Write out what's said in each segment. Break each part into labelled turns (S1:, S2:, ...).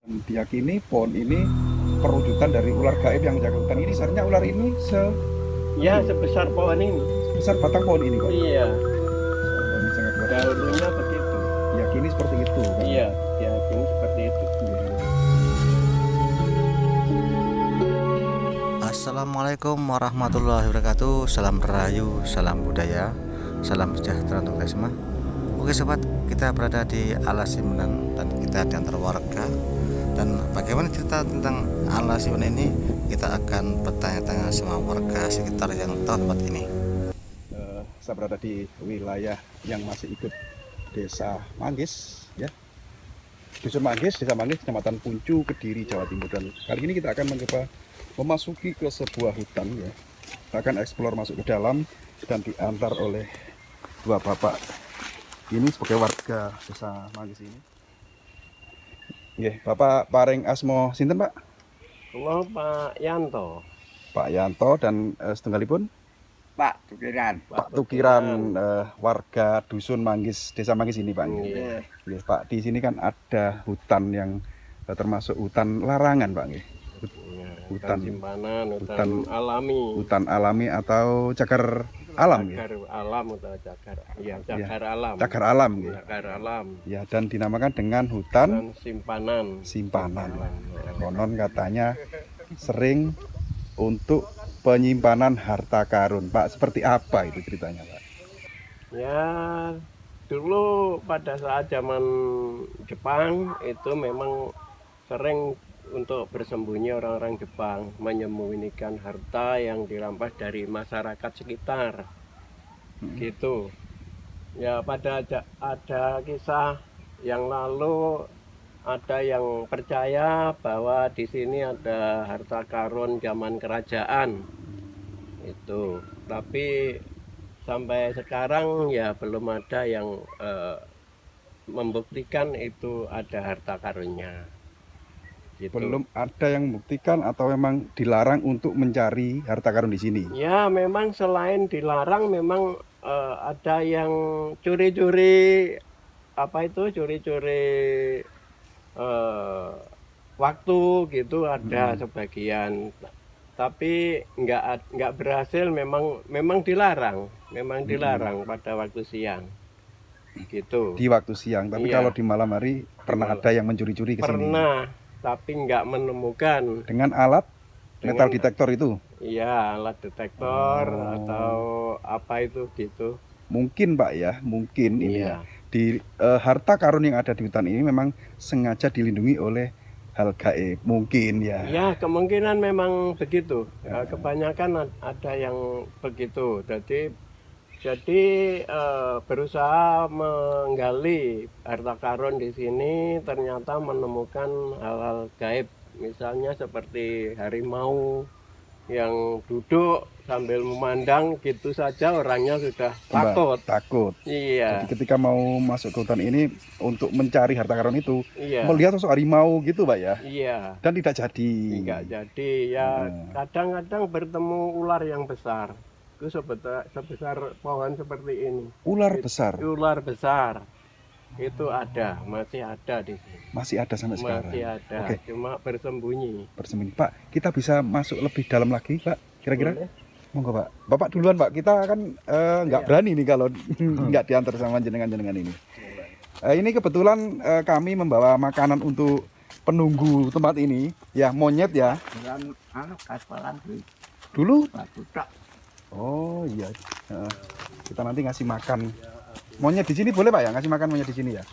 S1: Diyakini pohon ini perwujudan dari ular gaib yang menjaga hutan ini. Besarnya ular ini
S2: Ya, sebesar pohon ini.
S1: sebesar batang pohon ini kok.
S2: Iya,
S1: Oh, ini sangat luar biasa.
S2: dahulunya begitu.
S1: Diyakini seperti itu, Pak.
S2: Iya, diyakini seperti itu.
S3: Assalamualaikum warahmatullahi wabarakatuh. Salam Rahayu, salam budaya, salam sejahtera untuk kita semua. Oke sobat, kita berada di Alasimenan dan kita di antara warga. Dan bagaimana cerita tentang Alasimenan ini, kita akan bertanya-tanya sama warga sekitar yang tahu tempat ini.
S1: Saya berada di wilayah yang masih ikut Desa Manggis, ya. Dusun Manggis, Desa Manggis, Kecamatan Puncu, Kediri, Jawa Timur. Dan kali ini kita akan mencoba memasuki ke sebuah hutan, ya. Kita akan eksplor masuk ke dalam dan diantar oleh dua bapak ini sebagai warga Desa Manggis ini. Bapak paring asmo sinten, Pak?
S2: Kalau Pak Yanto.
S1: Pak Yanto dan setunggalipun
S4: Pak Tukiran.
S1: Pak Tukiran, warga Dusun Manggis, Desa Manggis ini, Pak.
S2: Iya.
S1: Nggih, Pak, di sini kan ada hutan yang termasuk hutan larangan, Pak. Nggih.
S2: Hutan simpanan, hutan alami.
S1: Hutan alami atau cagar alam, nggih.
S2: Cagar alam atau cagar. Iya, cagar alam.
S1: Cagar alam, nggih.
S2: Cagar alam.
S1: Ya, dan dinamakan dengan hutan
S2: Dan simpanan.
S1: simpanan. Konon katanya sering untuk penyimpanan harta karun, Pak. Seperti apa itu ceritanya, Pak?
S2: Ya, dulu pada saat zaman Jepang itu memang sering untuk bersembunyi orang-orang Jepang, menyembunyikan harta yang dirampas dari masyarakat sekitar. Gitu. Ya, ada kisah yang lalu ada yang percaya bahwa di sini ada harta karun zaman kerajaan. Itu. Tapi sampai sekarang ya belum ada yang membuktikan itu ada harta karunnya. Gitu.
S1: Belum ada yang membuktikan atau memang dilarang untuk mencari harta karun di sini?
S2: Ya, memang selain dilarang memang ada yang curi-curi curi-curi waktu gitu ada sebagian. Tapi nggak berhasil, memang dilarang pada waktu siang gitu.
S1: Di waktu siang, tapi
S2: Iya.
S1: kalau di malam hari pernah ada yang mencuri-curi ke sini
S2: Pernah, tapi nggak menemukan.
S1: dengan alat metal detektor itu.
S2: Iya, alat detektor atau apa itu gitu.
S1: Mungkin, Pak, ya, mungkin ini ya.
S2: Iya.
S1: Di harta karun yang ada di hutan ini memang sengaja dilindungi oleh hal gaib, mungkin ya.
S2: Ya, kemungkinan memang begitu. Ya, kebanyakan ada yang begitu. Jadi berusaha menggali harta karun di sini, ternyata menemukan hal-hal gaib. Misalnya seperti harimau yang duduk sambil memandang gitu saja, orangnya sudah takut.
S1: Takut.
S2: Iya,
S1: Jadi ketika mau masuk ke hutan ini untuk mencari harta karun itu,
S2: iya,
S1: melihat sosok harimau gitu, Pak, ya.
S2: iya.
S1: Dan tidak jadi.
S2: Enggak jadi ya, kadang-kadang bertemu ular yang besar. Itu sebesar pohon seperti ini.
S1: Ular besar
S2: Ular besar itu masih ada di sini.
S1: masih ada sampai sekarang.
S2: Masih ada,
S1: Oke.
S2: cuma bersembunyi.
S1: Bersembunyi, Pak. Kita bisa masuk lebih dalam lagi, Pak, kira-kira?
S2: Boleh?
S1: Monggo, Pak. Bapak duluan, Pak. Kita kan nggak berani nih kalau nggak diantar sama jenengan-jenengan ini. Ini kebetulan kami membawa makanan untuk penunggu tempat ini, ya, monyet ya.
S4: Dengan kaspalan
S1: Dulu.
S4: batu tak.
S1: Oh iya. Kita nanti ngasih makan monyet di sini, boleh, Pak, ya? Ngasih makan monyet di sini ya.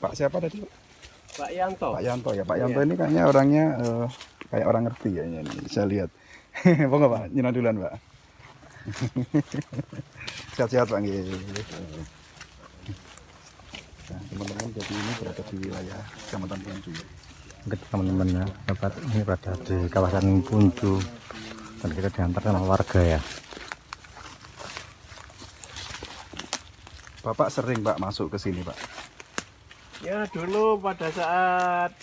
S1: Pak siapa tadi, Pak?
S2: Pak Yanto.
S1: Pak Yanto ya. Pak Yanto ini kayaknya orangnya kayak orang ngerti kayaknya ini. Saya lihat. Monggo, Pak, nyina duluan, Pak. Sehat-sehat, Pak. Nggih. Nah, teman-teman, jadi ini berada di wilayah Kecamatan Puncu.
S3: Oke teman-teman ya, dapat ini berada di kawasan Puncu dan kita diantar sama warga ya.
S1: Bapak sering, Pak, masuk ke sini, Pak?
S2: Ya, dulu pada saat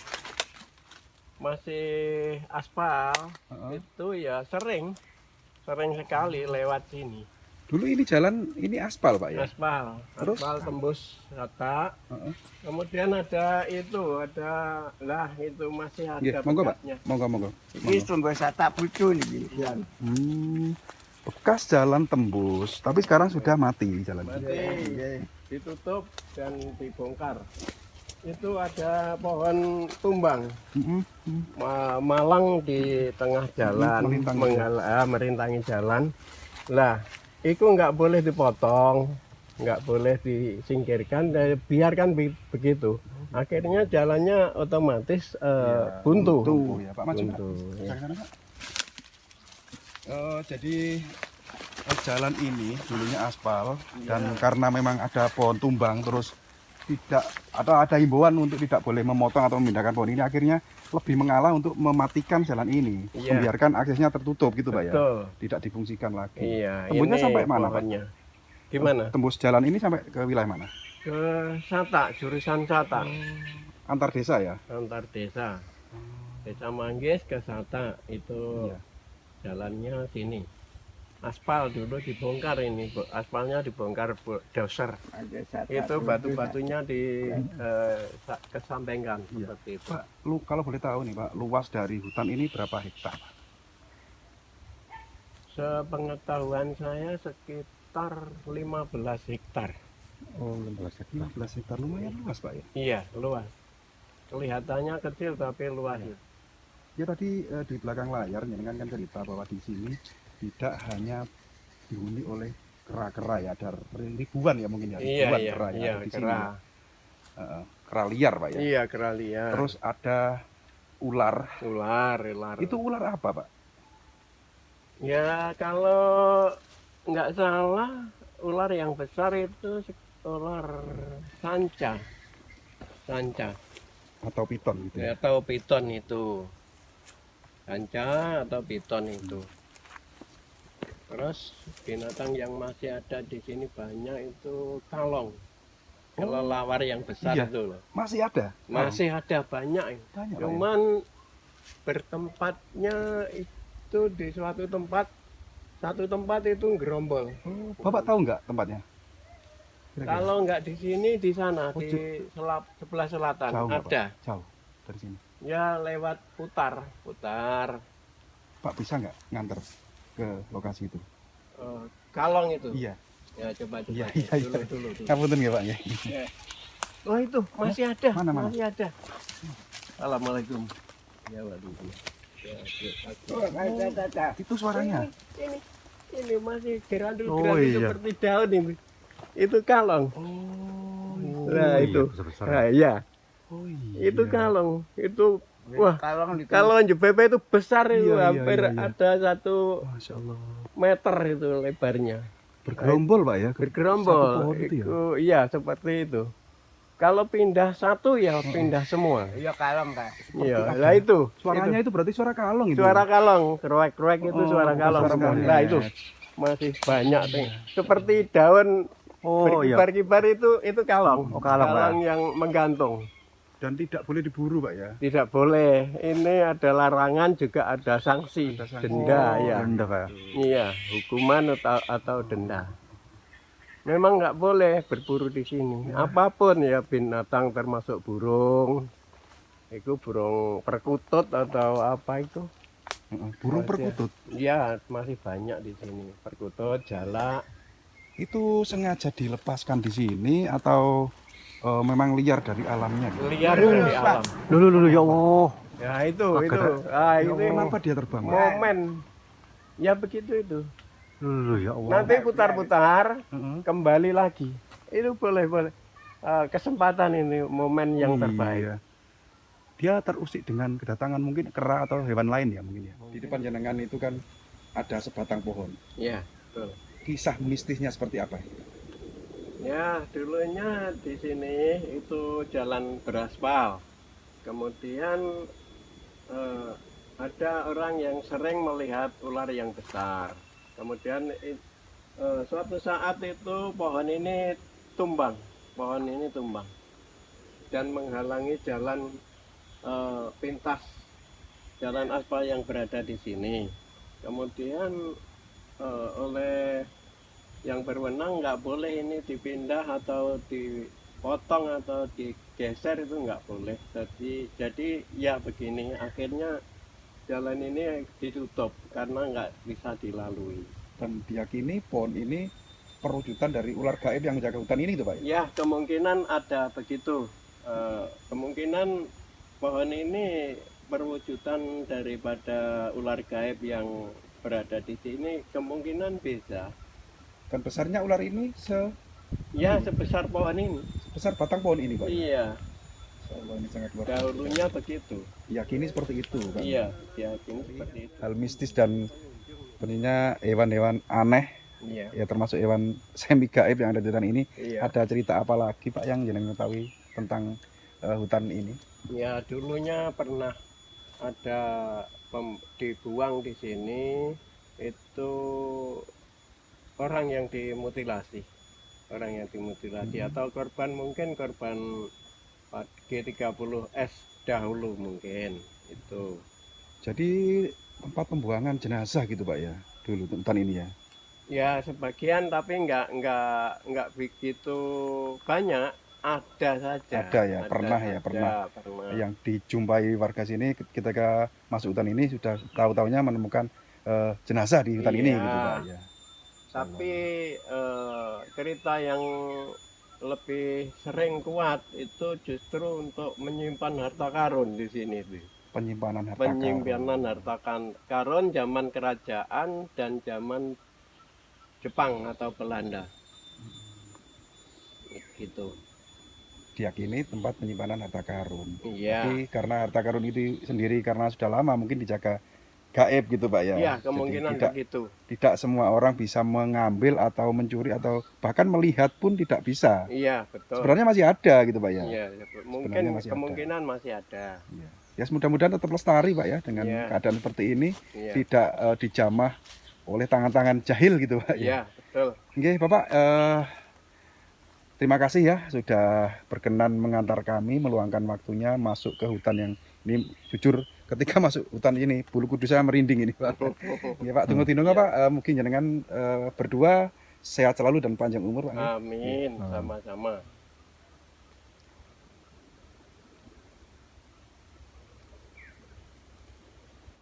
S2: masih aspal itu ya sering sekali lewat sini.
S1: Dulu ini jalan ini aspal Pak ya.
S2: Aspal,
S1: Terus?
S2: aspal tembus rata.
S1: Heeh.
S2: Kemudian ada itu masih ada
S1: Nggih, monggo Pak.
S2: bekasnya.
S1: Monggo.
S4: Iki tembus tak pucu niki. Ya.
S1: Bekas jalan tembus, tapi sekarang sudah mati jalan ini.
S2: Mati, ditutup dan dibongkar. Itu ada pohon tumbang, malang di tengah jalan, merintangi jalan. Lah, itu nggak boleh dipotong, nggak boleh disingkirkan, biarkan begitu. Akhirnya jalannya otomatis buntu.
S1: Ya, Pak, maju, Pak.
S2: Buntu, ya.
S1: Ke sana, Pak. Jadi jalan ini dulunya aspal dan karena memang ada pohon tumbang terus tidak atau ada himbauan untuk tidak boleh memotong atau memindahkan pohon ini, akhirnya lebih mengalah untuk mematikan jalan ini,
S2: Iya.
S1: membiarkan aksesnya tertutup gitu Pak ya,
S2: Betul.
S1: tidak difungsikan lagi.
S2: Iya.
S1: Tembusnya
S2: ini
S1: sampai mana, Pak?
S2: pohonnya. Gimana?
S1: Tembus jalan ini sampai ke wilayah mana?
S2: Ke Sata, jurusan Sata,
S1: Antar desa ya?
S2: antar desa. Desa Manggis ke Sata itu
S1: Iya.
S2: jalannya sini. Aspal dulu dibongkar ini, aspalnya dibongkar doser.
S4: Ada satu.
S2: Itu batu-batunya kesampingkan
S1: Iya.
S2: seperti itu.
S1: Pak, kalau boleh tahu nih Pak, luas dari hutan ini berapa hektar?
S2: Sepengetahuan saya sekitar 15 hektar.
S1: Oh, 15 hektar lumayan luas Pak ya?
S2: Iya, luas. Kelihatannya kecil tapi luas.
S1: Ya tadi di belakang layar jenengan kan cerita bahwa di sini tidak hanya dihuni oleh kera-kera ya, ada ribuan ya mungkin ya, ribuan kera yang
S2: iya,
S1: ada di sini.
S2: kera.
S1: Ya. Kera liar Pak ya.
S2: Iya, kera liar.
S1: Terus ada ular.
S2: ular.
S1: Itu ular apa Pak?
S2: Ya kalau nggak salah ular yang besar itu ular sanca,
S1: Atau piton gitu ya?
S2: atau piton itu, sanca atau piton itu. Terus binatang yang masih ada di sini banyak itu kalong, kelelawar yang besar
S1: Iya.
S2: itu loh.
S1: Masih ada?
S2: Masih ada banyak.
S1: Banyak Pak ya?
S2: Cuman bertempatnya itu di satu tempat itu gerombol.
S1: Bapak tahu nggak tempatnya? Kira-kira?
S2: Kalau nggak di sini, di sana,
S1: Oh,
S2: di sebelah selatan
S1: Jauh nggak,
S2: ada.
S1: Jauh dari sini.
S2: Ya lewat putar.
S1: Pak bisa nggak nganter ke lokasi itu?
S2: Kalong itu.
S1: Iya.
S2: Ya coba
S1: Iya.
S2: dulu.
S1: Ngapunten ya Pak ya.
S2: Oh itu masih ada.
S1: Mana?
S2: Masih ada. Assalamualaikum. Ya waduh. Ya,
S4: Oh, ada.
S1: Itu suaranya.
S2: ini masih gerandul
S1: Oh, iya.
S2: seperti daun ini. Itu kalong.
S1: Oh.
S2: Nah itu. Nah, iya.
S1: Oh iya.
S2: Itu kalong. Itu wah.
S4: Kalau di
S2: Kalau JBP itu besar itu
S1: Iya,
S2: hampir
S1: iya.
S2: ada 1
S1: Masya Allah.
S2: meter itu lebarnya.
S1: Bergerombol Pak ya?
S2: Bergerombol.
S1: Satu pohon itu ya?
S2: Iya seperti itu. Kalau pindah satu ya pindah semua.
S4: Iya kalem Pak.
S2: Iya. Lah itu.
S1: Suaranya itu berarti suara kalong itu.
S2: Suara kalong, keruek-keruek itu
S1: Oh,
S2: suara kalong.
S1: suara kalong.
S2: Nah itu masih banyak nih. Seperti daun berkibar-kibar itu kalong.
S3: Oh, kalong,
S2: yang menggantung.
S1: Dan tidak boleh diburu Pak ya?
S2: Tidak boleh. Ini ada larangan juga ada sanksi,
S1: Ada sanksi.
S2: denda ya.
S3: Rendah Pak.
S2: Iya, hukuman atau denda. Memang nggak boleh berburu di sini. Apapun ya binatang termasuk burung. Itu burung perkutut atau apa itu?
S1: Burung
S2: Masih.
S1: perkutut.
S2: Iya, masih banyak di sini. Perkutut, jalak.
S1: Itu sengaja dilepaskan di sini atau memang liar dari alamnya? Gitu?
S2: Liar dari alam.
S3: Lulu ya Allah.
S2: Ya itu. Ah, ini
S1: Kenapa dia terbang? Pak?
S2: momen. Ya begitu itu.
S3: Lulu ya Allah.
S2: Nanti putar-putar,
S1: Heeh.
S2: kembali lagi. Itu boleh. Kesempatan ini momen yang terbaik.
S1: Iya. Dia terusik dengan kedatangan mungkin kera atau hewan lain ya mungkin ya. Di depan jenengan itu kan ada sebatang pohon.
S2: Ya, betul.
S1: Kisah mistisnya seperti apa?
S2: Ya, dulunya di sini itu jalan beraspal. Kemudian ada orang yang sering melihat ular yang besar. Kemudian suatu saat itu pohon ini tumbang dan menghalangi jalan pintas jalan aspal yang berada di sini. Kemudian oleh yang berwenang nggak boleh ini dipindah atau dipotong atau digeser, itu nggak boleh. Jadi ya begini, akhirnya jalan ini ditutup karena nggak bisa dilalui.
S1: Dan diyakini pohon ini perwujudan dari ular gaib yang menjaga hutan ini tuh Pak ya?
S2: Ya, kemungkinan ada begitu. Kemungkinan pohon ini perwujudan daripada ular gaib yang berada di sini, kemungkinan bisa.
S1: Dan besarnya ular ini
S2: Ya, sebesar pohon ini.
S1: sebesar batang pohon ini Pak.
S2: Iya,
S1: Allah, ini sangat luar biasa.
S2: dahulunya begitu.
S1: Diyakini seperti itu kan.
S2: Iya, ya ini seperti itu.
S1: Hal mistis dan sebenarnya hewan-hewan aneh
S2: Iya,
S1: ya termasuk hewan semi gaib yang ada di hutan ini.
S2: iya.
S1: Ada cerita apa lagi Pak yang jenengan mengetahui tentang hutan ini?
S2: Ya, dulunya pernah ada dibuang di sini itu orang yang dimutilasi. Orang yang dimutilasi atau korban, mungkin korban G30S dahulu mungkin itu.
S1: Jadi tempat pembuangan jenazah gitu Pak ya dulu hutan ini ya.
S2: Ya sebagian, tapi nggak begitu banyak. Ada saja.
S1: Ada ya, pernah ya,
S2: saja,
S1: pernah.
S2: pernah.
S1: Yang dijumpai warga sini ketika masuk hutan ini sudah tahu-taunya menemukan jenazah di hutan ini
S2: Iya.
S1: gitu Pak ya.
S2: Tapi cerita yang lebih sering kuat itu justru untuk menyimpan harta karun di sini tuh.
S1: Penyimpanan harta
S2: Penyimpanan harta karun zaman kerajaan dan zaman Jepang atau Belanda. Gitu.
S1: diyakini tempat penyimpanan harta karun.
S2: Iya.
S1: Tapi karena harta karun itu sendiri karena sudah lama mungkin dijaga gaib gitu Pak ya.
S2: Iya,
S1: Jadi
S2: kemungkinan
S1: tidak,
S2: begitu.
S1: tidak semua orang bisa mengambil atau mencuri atau bahkan melihat pun tidak bisa.
S2: Iya, betul.
S1: Sebenarnya masih ada gitu Pak ya.
S2: Iya,
S1: Sebenarnya
S2: mungkin
S1: masih ada.
S2: kemungkinan masih ada.
S1: Iya. Ya mudah-mudahan tetap lestari Pak ya dengan
S2: Iya.
S1: keadaan seperti ini,
S2: Iya.
S1: tidak dijamah oleh tangan-tangan jahil gitu Pak ya.
S2: Iya, betul.
S1: Oke Bapak, terima kasih ya sudah berkenan mengantar kami meluangkan waktunya masuk ke hutan yang ini. Jujur ketika masuk hutan ini bulu kudus saya merinding ini Pak. Ya Pak, tunggu
S2: Iya.
S1: Pak, mungkin jenengan berdua sehat selalu dan panjang umur Pak.
S2: Amin, sama-sama.